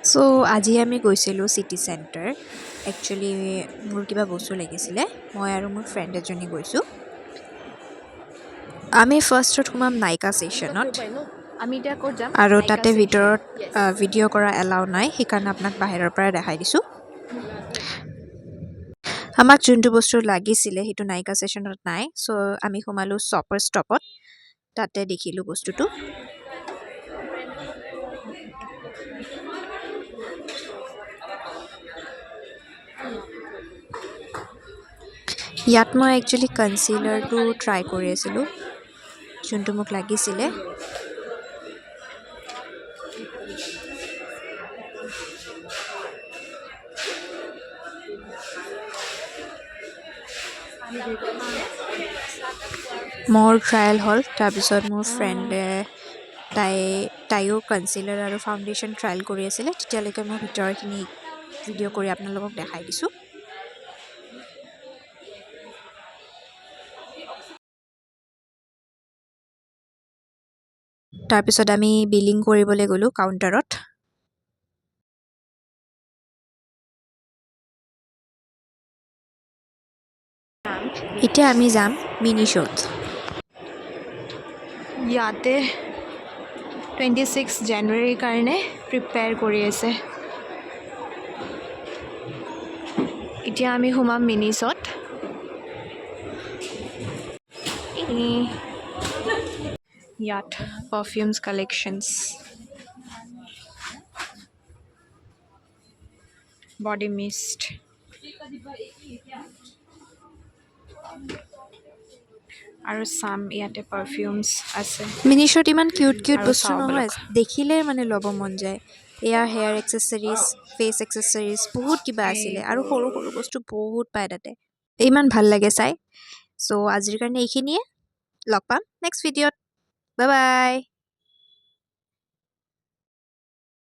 so আজি আমি গৈছিলোঁ চিটি চেণ্টাৰ একচুৱেলি মোৰ কিবা বস্তু লাগিছিলে মই আৰু মোৰ ফ্ৰেণ্ড এজনী গৈছোঁ আমি ফাৰ্ষ্টত সোমাম নাইকা ষ্টেচনত আমি এতিয়া ক'ত যাম আৰু তাতে ভিতৰত ভিডিঅ' কৰা এলাউ নাই সেইকাৰণে আপোনাক বাহিৰৰ পৰা দেখাই দিছোঁ আমাক যোনটো বস্তু লাগিছিলে সেইটো নাইকা ষ্টেচনত নাই চ' আমি সোমালোঁ শ্বপাৰ ষ্টপত তাতে দেখিলোঁ বস্তুটো ইয়াত মই একচুৱেলি কনচিলাৰটো ট্ৰাই কৰি আছিলোঁ যোনটো মোক লাগিছিলে মোৰ ট্ৰায়েল হ'ল তাৰপিছত মোৰ ফ্ৰেণ্ডে তাইও কনচিলাৰ আৰু ফাউণ্ডেশ্যন ট্ৰায়েল কৰি আছিলে তেতিয়ালৈকে মই ভিতৰৰখিনি ভিডিঅ' কৰি আপোনালোকক দেখাই দিছোঁ তাৰপিছত আমি বিলিং কৰিবলৈ গ'লোঁ কাউণ্টাৰত এতিয়া আমি যাম মিনি শ্ব'ত ইয়াতে 26 জানুৱাৰীৰ কাৰণে প্ৰিপেয়াৰ কৰি আছে এতিয়া আমি সোমাম মিনি শ্ব'ত ইয়াত পাৰফিউমছ কালেকশ্যনছ বডি মিষ্ট আৰু চাম ইয়াতে পাৰফিউমছ আছে মিনি শ্ব'ত ইমান কিউট বস্তু নহয় দেখিলে মানে ল'ব মন যায় এয়া হেয়াৰ এক্সেচৰিজ ফেচ এক্সেচৰিজ বহুত কিবা আছিলে আৰু সৰু সৰু বস্তু বহুত পায় তাতে ইমান ভাল লাগে চাই চ' আজিৰ কাৰণে এইখিনিয়ে লগ পাম নেক্সট ভিডিঅ'ত বাই বাই